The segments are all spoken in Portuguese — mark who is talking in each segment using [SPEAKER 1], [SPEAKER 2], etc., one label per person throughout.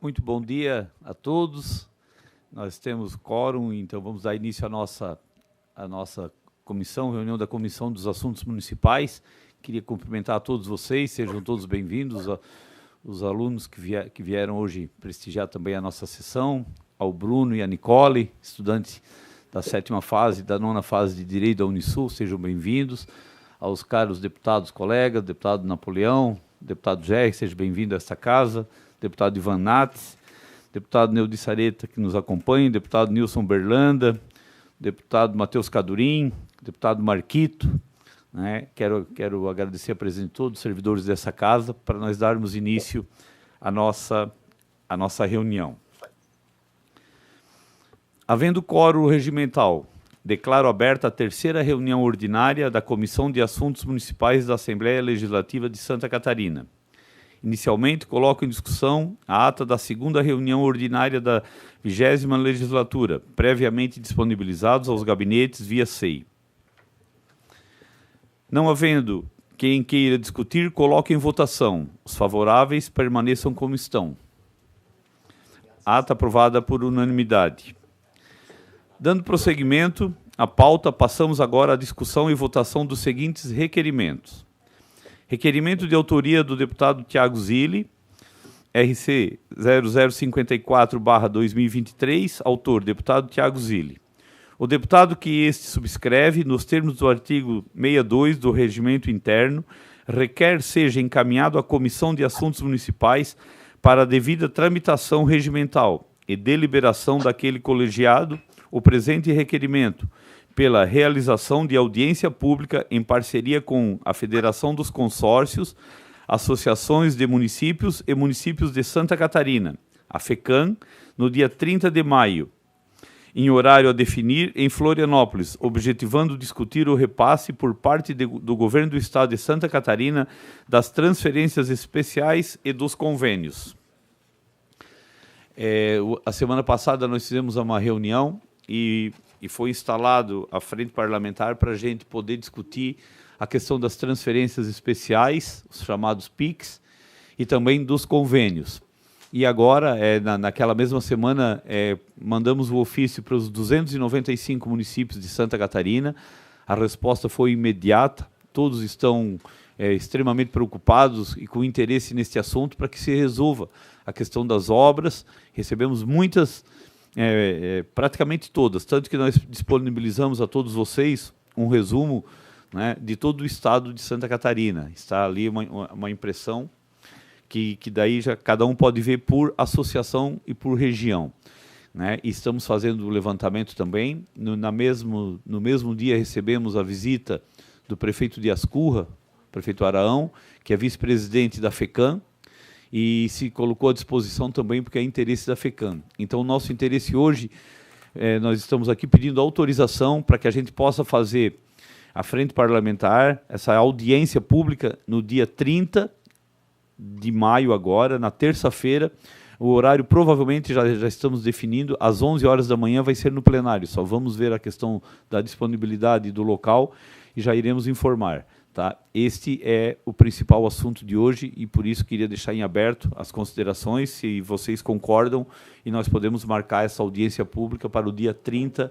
[SPEAKER 1] Muito bom dia a todos. Nós temos quórum, então vamos dar início à nossa comissão, reunião da Comissão dos Assuntos Municipais. Queria cumprimentar a todos vocês, sejam todos bem-vindos, os alunos que vieram hoje prestigiar também a nossa sessão, ao Bruno e à Nicole, estudantes da 7ª fase e da 9ª fase de Direito da Unisul, sejam bem-vindos. Aos caros deputados colegas, deputado Napoleão, deputado Gerri, seja bem-vindo a esta casa, deputado Ivan Nates, deputado Neudi Sareta, que nos acompanha, deputado Nilson Berlanda, deputado Matheus Cadurim, deputado Marquito, né? Quero agradecer a presença de todos os servidores dessa casa para nós darmos início à nossa reunião. Havendo quórum regimental, declaro aberta a 3ª reunião ordinária da Comissão de Assuntos Municipais da Assembleia Legislativa de Santa Catarina. Inicialmente, coloco em discussão a ata da 2ª reunião ordinária da 20ª legislatura, previamente disponibilizados aos gabinetes via SEI. Não havendo quem queira discutir, coloco em votação. Os favoráveis permaneçam como estão. Ata aprovada por unanimidade. Dando prosseguimento à pauta, passamos agora à discussão e votação dos seguintes requerimentos. Requerimento de autoria do deputado Thiago Zilli, RC 0054/2023, autor, deputado Thiago Zilli. O deputado que este subscreve, nos termos do artigo 62 do Regimento Interno, requer seja encaminhado à Comissão de Assuntos Municipais para a devida tramitação regimental e deliberação daquele colegiado o presente requerimento, pela realização de audiência pública em parceria com a Federação dos Consórcios, Associações de Municípios e Municípios de Santa Catarina, a FECAM, no dia 30 de maio, em horário a definir em Florianópolis, objetivando discutir o repasse por parte do Governo do Estado de Santa Catarina das transferências especiais e dos convênios. A semana passada nós fizemos uma reunião e foi instalado a frente parlamentar para a gente poder discutir a questão das transferências especiais, os chamados PICs, e também dos convênios. E agora, naquela mesma semana, mandamos o ofício para os 295 municípios de Santa Catarina. A resposta foi imediata, todos estão extremamente preocupados e com interesse neste assunto para que se resolva a questão das obras. Recebemos muitas... praticamente todas, tanto que nós disponibilizamos a todos vocês um resumo, né, de todo o estado de Santa Catarina. Está ali uma impressão que daí já cada um pode ver por associação e por região, né? E estamos fazendo o levantamento também. No mesmo dia recebemos a visita do prefeito de Ascurra, prefeito Araão, que é vice-presidente da FECAM, e se colocou à disposição também porque é interesse da FECAM. Então, o nosso interesse hoje, nós estamos aqui pedindo autorização para que a gente possa fazer a frente parlamentar, essa audiência pública, no dia 30 de maio agora, na terça-feira. O horário provavelmente já estamos definindo, às 11 horas da manhã vai ser no plenário. Só vamos ver a questão da disponibilidade do local e já iremos informar. Tá? Este é o principal assunto de hoje e por isso queria deixar em aberto as considerações, se vocês concordam, e nós podemos marcar essa audiência pública para o dia 30,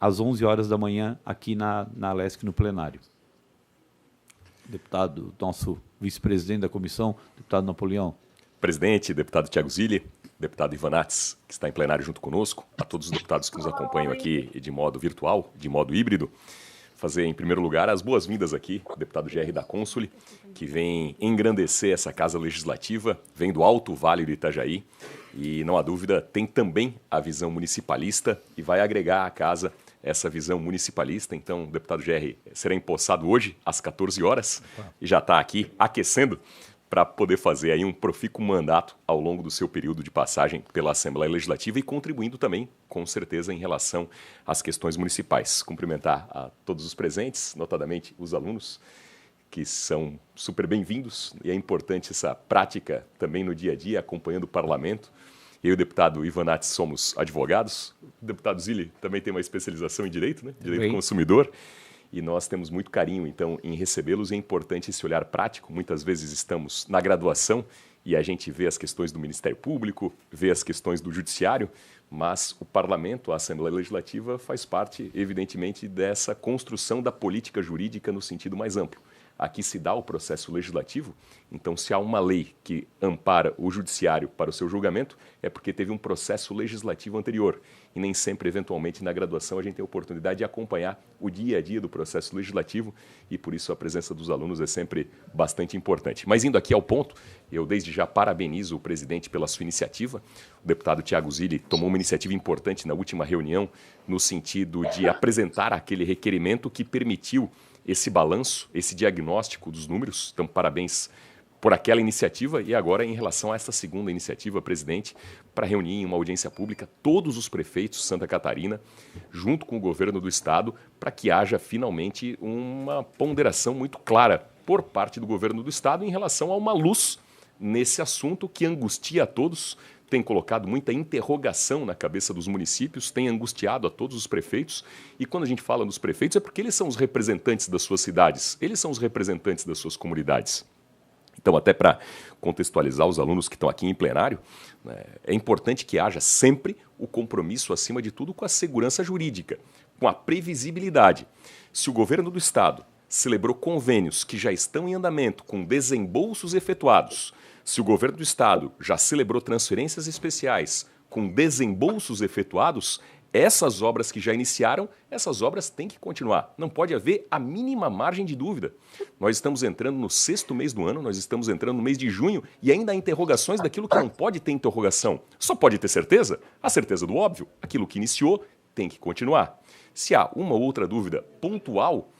[SPEAKER 1] às 11 horas da manhã, aqui na Alesc, no plenário. Deputado, nosso vice-presidente da comissão, deputado Napoleão.
[SPEAKER 2] Presidente, deputado Thiago Zilli, deputado Ivan Nates, que está em plenário junto conosco, a todos os deputados que nos acompanham aqui de modo virtual, de modo híbrido. Fazer, em primeiro lugar, as boas-vindas aqui, ao deputado Gerri da Consuli, que vem engrandecer essa casa legislativa, vem do Alto Vale do Itajaí, e, não há dúvida, tem também a visão municipalista e vai agregar à casa essa visão municipalista. Então, o deputado Gerri será empossado hoje, às 14 horas, e já está aqui aquecendo para poder fazer aí um profícuo mandato ao longo do seu período de passagem pela Assembleia Legislativa e contribuindo também, com certeza, em relação às questões municipais. Cumprimentar a todos os presentes, notadamente os alunos, que são super bem-vindos, e é importante essa prática também no dia a dia, acompanhando o parlamento. Eu e o deputado Ivan Nates somos advogados, o deputado Zilli também tem uma especialização em Direito, né? Direito do Consumidor, e nós temos muito carinho, então, em recebê-los, e é importante esse olhar prático. Muitas vezes estamos na graduação e a gente vê as questões do Ministério Público, vê as questões do Judiciário, mas o Parlamento, a Assembleia Legislativa, faz parte, evidentemente, dessa construção da política jurídica no sentido mais amplo. Aqui se dá o processo legislativo, então se há uma lei que ampara o judiciário para o seu julgamento, é porque teve um processo legislativo anterior. E nem sempre, eventualmente, na graduação, a gente tem a oportunidade de acompanhar o dia a dia do processo legislativo e, por isso, a presença dos alunos é sempre bastante importante. Mas indo aqui ao ponto, eu desde já parabenizo o presidente pela sua iniciativa. O deputado Thiago Zilli tomou uma iniciativa importante na última reunião, no sentido de apresentar aquele requerimento que permitiu esse balanço, esse diagnóstico dos números. Então, parabéns por aquela iniciativa e agora em relação a essa segunda iniciativa, presidente, para reunir em uma audiência pública todos os prefeitos de Santa Catarina, junto com o governo do estado, para que haja finalmente uma ponderação muito clara por parte do governo do estado em relação a uma luz nesse assunto que angustia a todos, tem colocado muita interrogação na cabeça dos municípios, tem angustiado a todos os prefeitos. E quando a gente fala dos prefeitos é porque eles são os representantes das suas cidades, eles são os representantes das suas comunidades. Então, até para contextualizar os alunos que estão aqui em plenário, né, é importante que haja sempre o compromisso, acima de tudo, com a segurança jurídica, com a previsibilidade. Se o governo do estado celebrou convênios que já estão em andamento, com desembolsos efetuados, se o governo do estado já celebrou transferências especiais com desembolsos efetuados, essas obras que já iniciaram, essas obras têm que continuar. Não pode haver a mínima margem de dúvida. Nós estamos entrando no 6º mês do ano, nós estamos entrando no mês de junho e ainda há interrogações daquilo que não pode ter interrogação. Só pode ter certeza? A certeza do óbvio. Aquilo que iniciou tem que continuar. Se há uma ou outra dúvida pontual,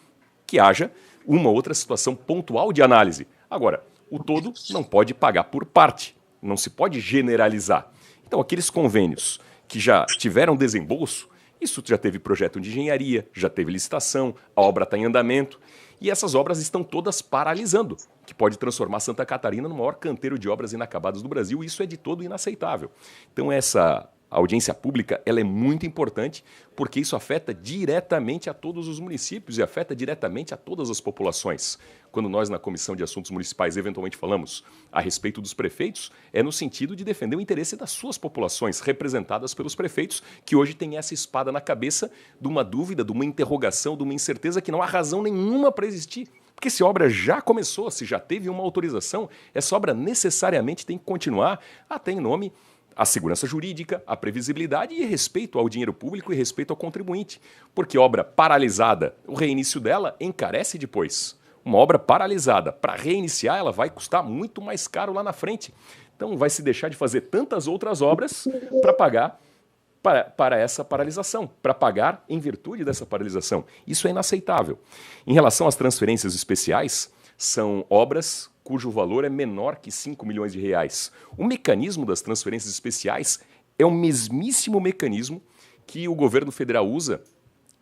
[SPEAKER 2] que haja uma outra situação pontual de análise. Agora, o todo não pode pagar por parte, não se pode generalizar. Então, aqueles convênios que já tiveram desembolso, isso já teve projeto de engenharia, já teve licitação, a obra está em andamento, e essas obras estão todas paralisando, que pode transformar Santa Catarina no maior canteiro de obras inacabadas do Brasil, e isso é de todo inaceitável. Então, essa audiência pública ela é muito importante porque isso afeta diretamente a todos os municípios e afeta diretamente a todas as populações. Quando nós, na Comissão de Assuntos Municipais, eventualmente falamos a respeito dos prefeitos, é no sentido de defender o interesse das suas populações, representadas pelos prefeitos, que hoje têm essa espada na cabeça de uma dúvida, de uma interrogação, de uma incerteza que não há razão nenhuma para existir. Porque se a obra já começou, se já teve uma autorização, essa obra necessariamente tem que continuar até em nome a segurança jurídica, a previsibilidade e respeito ao dinheiro público e respeito ao contribuinte. Porque obra paralisada, o reinício dela encarece depois. Uma obra paralisada, para reiniciar, ela vai custar muito mais caro lá na frente. Então vai se deixar de fazer tantas outras obras para pagar para essa paralisação, para pagar em virtude dessa paralisação. Isso é inaceitável. Em relação às transferências especiais, são obras cujo valor é menor que 5 milhões de reais. O mecanismo das transferências especiais é o mesmíssimo mecanismo que o governo federal usa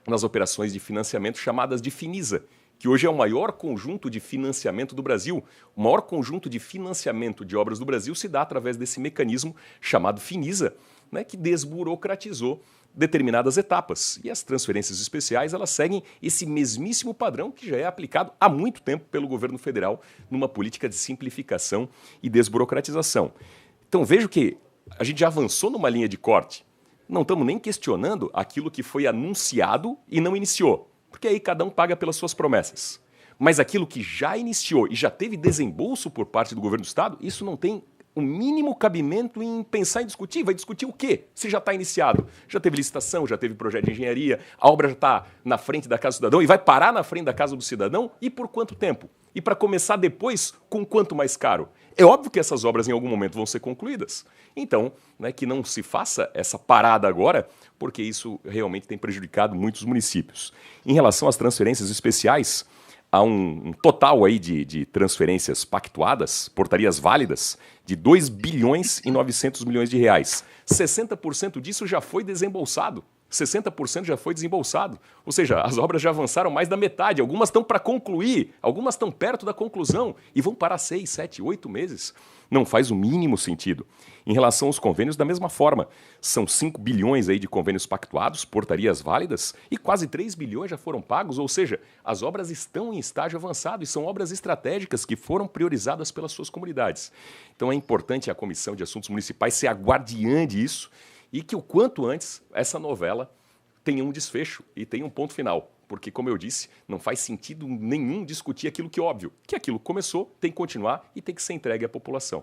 [SPEAKER 2] nas operações de financiamento chamadas de Finisa, que hoje é o maior conjunto de financiamento do Brasil. O maior conjunto de financiamento de obras do Brasil se dá através desse mecanismo chamado Finisa, né, que desburocratizou determinadas etapas. E as transferências especiais, elas seguem esse mesmíssimo padrão que já é aplicado há muito tempo pelo governo federal numa política de simplificação e desburocratização. Então vejo que a gente já avançou numa linha de corte. Não estamos nem questionando aquilo que foi anunciado e não iniciou, porque aí cada um paga pelas suas promessas. Mas aquilo que já iniciou e já teve desembolso por parte do governo do estado, isso não tem o mínimo cabimento em pensar em discutir. Vai discutir o quê? Se já está iniciado. Já teve licitação, já teve projeto de engenharia, a obra já está na frente da casa do cidadão e vai parar na frente da casa do cidadão? E por quanto tempo? E para começar depois, com quanto mais caro? É óbvio que essas obras em algum momento vão ser concluídas. Então, né, que não se faça essa parada agora, porque isso realmente tem prejudicado muitos municípios. Em relação às transferências especiais, há um total aí de transferências pactuadas, portarias válidas, de 2 bilhões e 900 milhões de reais. 60% disso já foi desembolsado. 60% já foi desembolsado. Ou seja, as obras já avançaram mais da metade. Algumas estão para concluir, algumas estão perto da conclusão e vão parar 6, 7, 8 meses. Não faz o mínimo sentido. Em relação aos convênios, da mesma forma. São 5 bilhões aí de convênios pactuados, portarias válidas, e quase 3 bilhões já foram pagos. Ou seja, as obras estão em estágio avançado e são obras estratégicas que foram priorizadas pelas suas comunidades. Então é importante a Comissão de Assuntos Municipais ser a guardiã disso e que o quanto antes essa novela tenha um desfecho e tenha um ponto final. Porque, como eu disse, não faz sentido nenhum discutir aquilo que é óbvio. Que aquilo começou, tem que continuar e tem que ser entregue à população.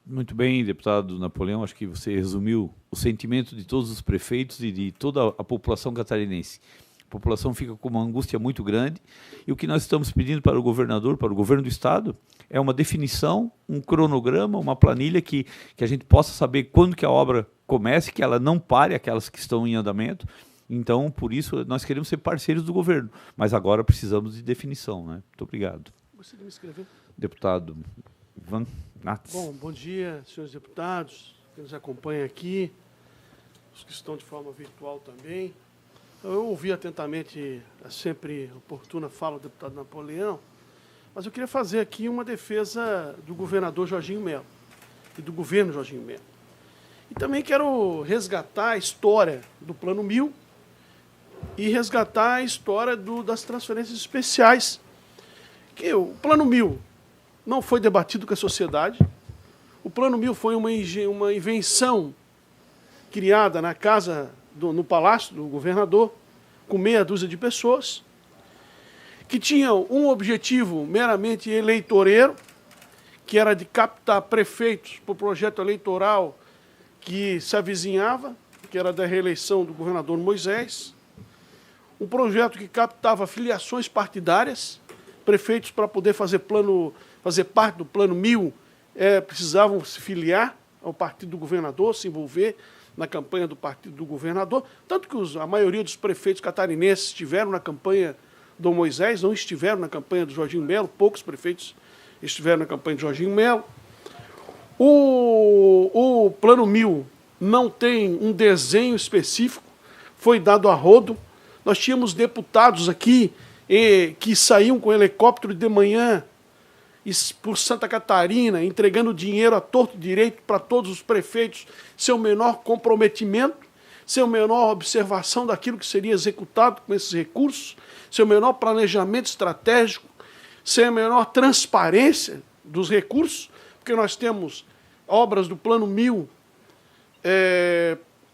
[SPEAKER 1] Muito bem, deputado Napoleão. Acho que você resumiu o sentimento de todos os prefeitos e de toda a população catarinense. A população fica com uma angústia muito grande e o que nós estamos pedindo para o governador, para o governo do estado, é uma definição, um cronograma, uma planilha que a gente possa saber quando que a obra comece, que ela não pare, aquelas que estão em andamento. Então, por isso, nós queremos ser parceiros do governo, mas agora precisamos de definição, né? Muito obrigado.
[SPEAKER 3] Gostaria de me inscrever?
[SPEAKER 1] Deputado Ivan Nats.
[SPEAKER 3] Bom dia, senhores deputados, que nos acompanham aqui, os que estão de forma virtual também. Eu ouvi atentamente a sempre oportuna fala do deputado Napoleão, mas eu queria fazer aqui uma defesa do governador Jorginho Melo e do governo Jorginho Melo. E também quero resgatar a história do Plano 1000 e resgatar a história das transferências especiais. Que o Plano 1000 não foi debatido com a sociedade. O Plano 1000 foi uma invenção criada na casa, no palácio do governador, com meia dúzia de pessoas, que tinham um objetivo meramente eleitoreiro, que era de captar prefeitos para o projeto eleitoral que se avizinhava, que era da reeleição do governador Moisés, um projeto que captava filiações partidárias, prefeitos para poder fazer parte do Plano 1000 precisavam se filiar ao partido do governador, se envolver na campanha do partido do governador, tanto que a maioria dos prefeitos catarinenses estiveram na campanha do Moisés, não estiveram na campanha do Jorginho Melo, poucos prefeitos estiveram na campanha do Jorginho Melo. O Plano 1000 não tem um desenho específico, foi dado a rodo. Nós tínhamos deputados aqui que saíam com helicóptero de manhã por Santa Catarina, entregando dinheiro a torto e direito para todos os prefeitos, sem o menor comprometimento, sem a menor observação daquilo que seria executado com esses recursos, sem o menor planejamento estratégico, sem a menor transparência dos recursos, porque nós temos obras do Plano 1000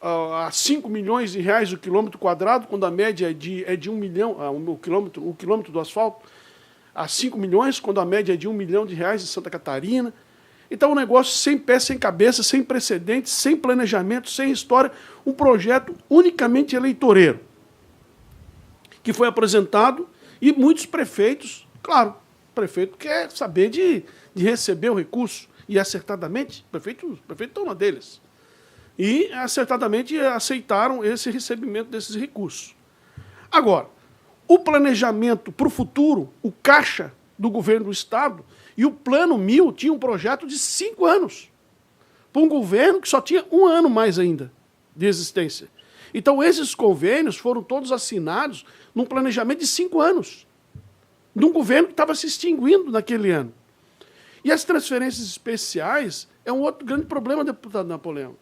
[SPEAKER 3] a 5 milhões de reais o quilômetro quadrado, quando a média é de 1 milhão, o quilômetro do asfalto, a 5 milhões, quando a média é de 1 milhão de reais em Santa Catarina. Então, um negócio sem pé, sem cabeça, sem precedentes, sem planejamento, sem história, um projeto unicamente eleitoreiro, que foi apresentado e muitos prefeitos, claro, o prefeito quer saber de receber o recurso, e acertadamente, o prefeito está uma deles, e acertadamente aceitaram esse recebimento desses recursos. Agora, o planejamento para o futuro, o caixa do governo do Estado e o Plano 1000 tinha um projeto de 5 anos, para um governo que só tinha 1 ano mais ainda de existência. Então, esses convênios foram todos assinados num planejamento de 5 anos, de um governo que estava se extinguindo naquele ano. E as transferências especiais é um outro grande problema, deputado Napoleão,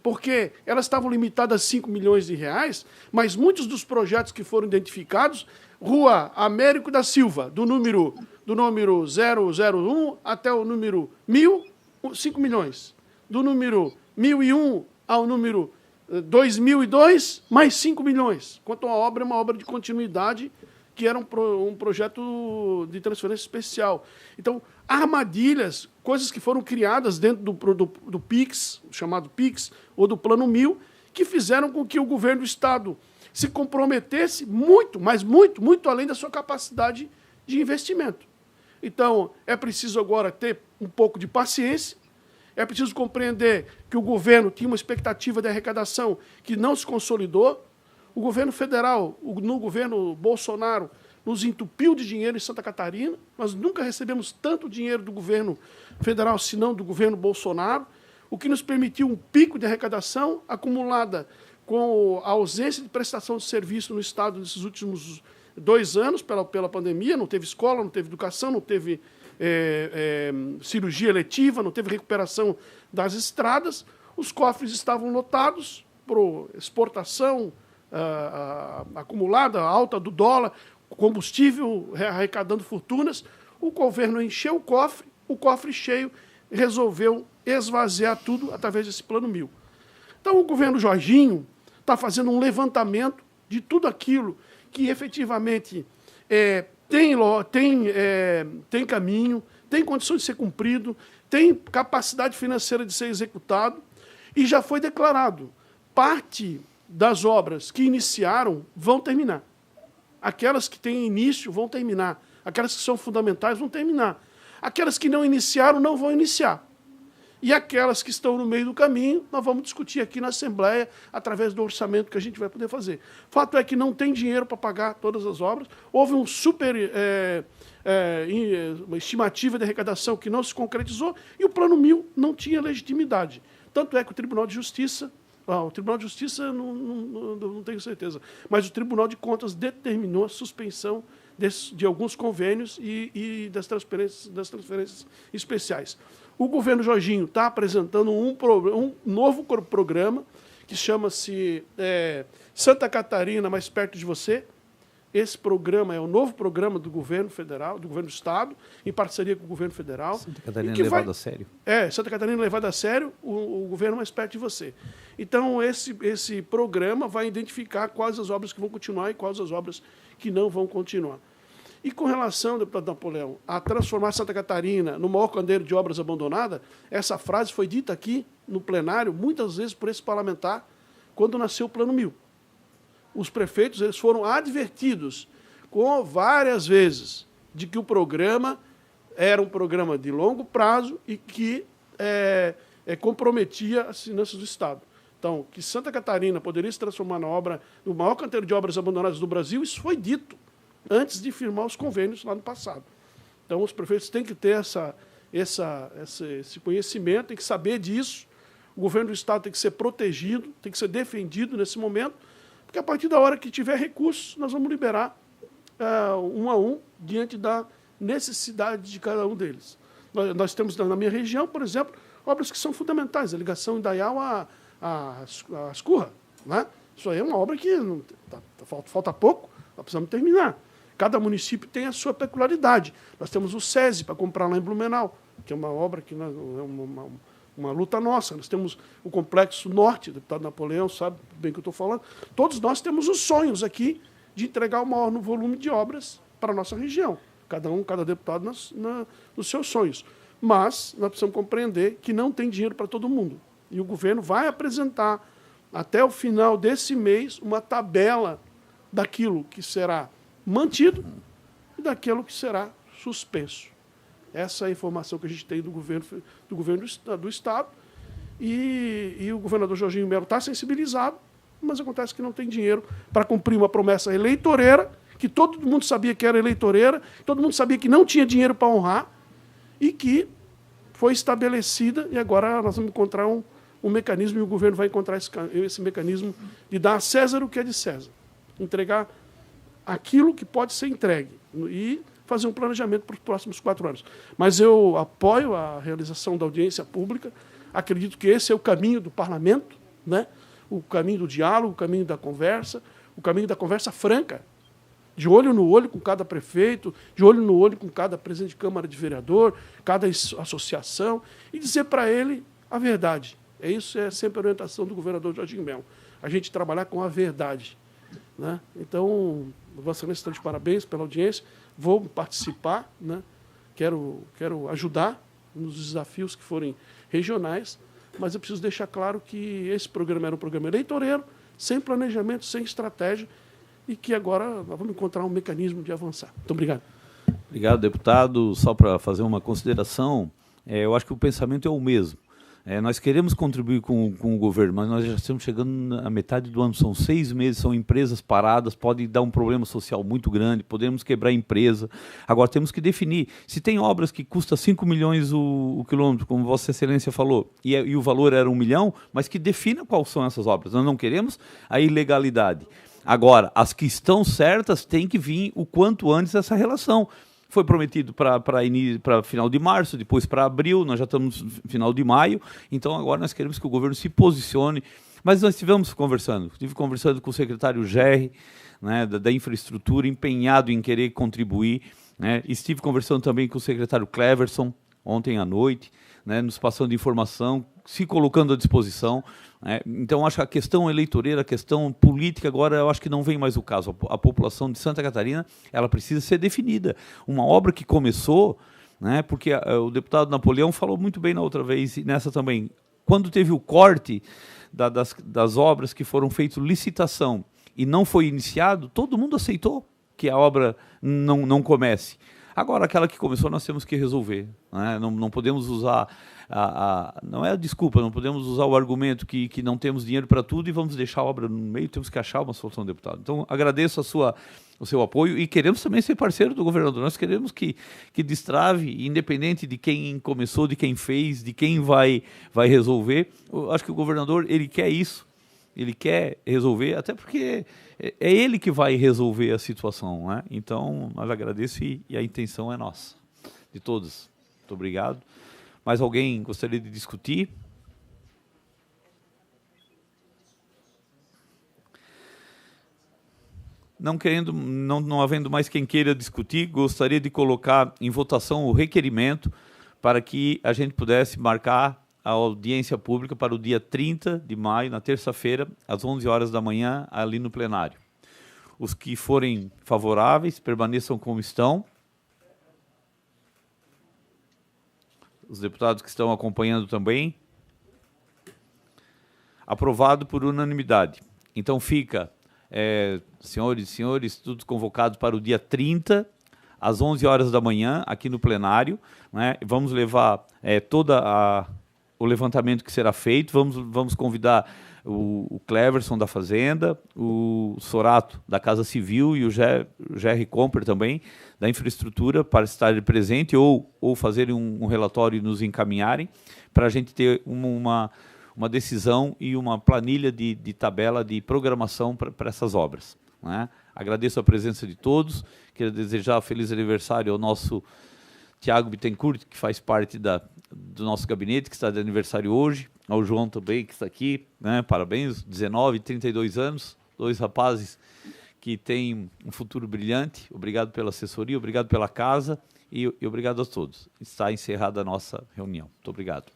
[SPEAKER 3] porque elas estavam limitadas a 5 milhões de reais, mas muitos dos projetos que foram identificados, Rua Américo da Silva, do número 001 até o número 1000, 5 milhões. Do número 1001 ao número 2002, mais 5 milhões. Quanto à obra, é uma obra de continuidade, que era um projeto de transferência especial. Então, armadilhas, coisas que foram criadas dentro do PIX, chamado PIX, ou do Plano 1000, que fizeram com que o governo do Estado se comprometesse muito, mas muito, muito além da sua capacidade de investimento. Então, é preciso agora ter um pouco de paciência, é preciso compreender que o governo tinha uma expectativa de arrecadação que não se consolidou. O governo federal, no governo Bolsonaro, nos entupiu de dinheiro em Santa Catarina. Nós nunca recebemos tanto dinheiro do governo federal, senão do governo Bolsonaro, o que nos permitiu um pico de arrecadação acumulada com a ausência de prestação de serviço no Estado nesses últimos 2 anos, pela pandemia, não teve escola, não teve educação, não teve cirurgia eletiva, não teve recuperação das estradas, os cofres estavam lotados por exportação acumulada, alta do dólar, combustível arrecadando fortunas. O governo encheu o cofre cheio, resolveu esvaziar tudo através desse Plano 1000. Então, o governo Jorginho está fazendo um levantamento de tudo aquilo que efetivamente tem caminho, tem condições de ser cumprido, tem capacidade financeira de ser executado, e já foi declarado, parte das obras que iniciaram vão terminar. Aquelas que têm início vão terminar. Aquelas que são fundamentais vão terminar. Aquelas que não iniciaram não vão iniciar. E aquelas que estão no meio do caminho, nós vamos discutir aqui na Assembleia, através do orçamento que a gente vai poder fazer. Fato é que não tem dinheiro para pagar todas as obras. Houve uma estimativa de arrecadação que não se concretizou, e o Plano 1000 não tinha legitimidade. Tanto é que o Tribunal de Justiça, não tenho certeza, mas o Tribunal de Contas determinou a suspensão de alguns convênios e das transferências especiais. O governo Jorginho está apresentando um novo programa que chama-se Santa Catarina Mais Perto de Você. Esse programa é o novo programa do governo federal, do governo do Estado, em parceria com o governo federal.
[SPEAKER 1] Santa Catarina levado a sério.
[SPEAKER 3] Santa Catarina levado a sério, o governo mais perto de você. Então, esse programa vai identificar quais as obras que vão continuar e quais as obras que não vão continuar. E com relação, deputado Napoleão, a transformar Santa Catarina no maior candeeiro de obras abandonada, essa frase foi dita aqui no plenário, muitas vezes por esse parlamentar, quando nasceu o Plano 1000. Os prefeitos eles foram advertidos várias vezes de que o programa era um programa de longo prazo e que comprometia as finanças do Estado. Então, que Santa Catarina poderia se transformar no maior canteiro de obras abandonadas do Brasil, isso foi dito antes de firmar os convênios lá no passado. Então, os prefeitos têm que ter esse conhecimento, têm que saber disso. O governo do Estado tem que ser protegido, tem que ser defendido nesse momento, porque a partir da hora que tiver recursos, nós vamos liberar um a um, diante da necessidade de cada um deles. Nós temos na minha região, por exemplo, obras que são fundamentais, a ligação Indaial a Ascurra. Né? Isso aí é uma obra que falta pouco, nós precisamos terminar. Cada município tem a sua peculiaridade. Nós temos o SESI para comprar lá em Blumenau, que é uma obra que é uma luta nossa. Nós temos o Complexo Norte, o deputado Napoleão sabe bem o que eu estou falando. Todos nós temos os sonhos aqui de entregar o maior volume de obras para a nossa região. Cada deputado nos seus sonhos. Mas nós precisamos compreender que não tem dinheiro para todo mundo. E o governo vai apresentar, até o final desse mês, uma tabela daquilo que será mantido e daquilo que será suspenso. Essa é a informação que a gente tem do governo do Estado. E o governador Jorginho Melo está sensibilizado, mas acontece que não tem dinheiro para cumprir uma promessa eleitoreira, que todo mundo sabia que era eleitoreira, todo mundo sabia que não tinha dinheiro para honrar, e que foi estabelecida, e agora nós vamos encontrar um mecanismo, e o governo vai encontrar esse mecanismo de dar a César o que é de César. Entregar aquilo que pode ser entregue e fazer um planejamento para os próximos 4 anos. Mas eu apoio a realização da audiência pública, acredito que esse é o caminho do parlamento, né? O caminho do diálogo, o caminho da conversa franca, de olho no olho com cada prefeito, de olho no olho com cada presidente de Câmara de Vereador, cada associação, e dizer para ele a verdade. Isso é sempre a orientação do governador Jorginho Melo, a gente trabalhar com a verdade. Né? Então, Vossa Excelência está de parabéns pela audiência, vou participar, né? Quero ajudar nos desafios que forem regionais, mas eu preciso deixar claro que esse programa era um programa eleitoreiro, sem planejamento, sem estratégia, e que agora nós vamos encontrar um mecanismo de avançar. Muito obrigado.
[SPEAKER 1] Obrigado, deputado. Só para fazer uma consideração, eu acho que o pensamento é o mesmo. Nós queremos contribuir com o governo, mas nós já estamos chegando na metade do ano, são 6 meses, são empresas paradas, pode dar um problema social muito grande, podemos quebrar a empresa. Agora temos que definir, se tem obras que custam 5 milhões o quilômetro, como Vossa Excelência falou, e o valor era 1 milhão, mas que defina quais são essas obras. Nós não queremos a ilegalidade. Agora, as que estão certas têm que vir o quanto antes essa relação. Foi prometido para final de março, depois para abril, nós já estamos no final de maio, então agora nós queremos que o governo se posicione. Mas nós estive conversando com o secretário Gerri, né, da infraestrutura, empenhado em querer contribuir, né. Estive conversando também com o secretário Cleverson, ontem à noite, né, nos passando informação, se colocando à disposição. Então, acho que a questão eleitoreira, a questão política, agora eu acho que não vem mais o caso. A população de Santa Catarina, ela precisa ser definida. Uma obra que começou, né, porque o deputado Napoleão falou muito bem na outra vez, e nessa também, quando teve o corte das obras que foram feitas licitação e não foi iniciado, todo mundo aceitou que a obra não comece. Agora, aquela que começou, nós temos que resolver. Né? Não podemos usar, não é a desculpa, não podemos usar o argumento que não temos dinheiro para tudo e vamos deixar a obra no meio, temos que achar uma solução, deputado. Então, agradeço o seu apoio e queremos também ser parceiro do governador. Nós queremos que destrave, independente de quem começou, de quem fez, de quem vai resolver. Eu acho que o governador, ele quer isso. Ele quer resolver, até porque é ele que vai resolver a situação, né? Então, nós agradeço e a intenção é nossa, de todos. Muito obrigado. Mais alguém gostaria de discutir? Não havendo mais quem queira discutir, gostaria de colocar em votação o requerimento para que a gente pudesse marcar a audiência pública para o dia 30 de maio, na terça-feira, às 11 horas da manhã, ali no plenário. Os que forem favoráveis, permaneçam como estão. Os deputados que estão acompanhando também. Aprovado por unanimidade. Então fica, senhores e senhores, todos convocados para o dia 30, às 11 horas da manhã, aqui no plenário. Né? Vamos levar o levantamento que será feito, vamos convidar o Cleverson da Fazenda, o Sorato da Casa Civil e o Gerri Comper também, da Infraestrutura, para estarem presentes ou fazerem um relatório e nos encaminharem, para a gente ter uma decisão e uma planilha de tabela de programação para essas obras. Né? Agradeço a presença de todos, quero desejar feliz aniversário ao nosso Tiago Bittencourt, que faz parte do nosso gabinete, que está de aniversário hoje, ao João também, que está aqui, né? Parabéns, 19 e 32 anos, 2 rapazes que têm um futuro brilhante. Obrigado pela assessoria, obrigado pela casa e obrigado a todos. Está encerrada a nossa reunião. Muito obrigado.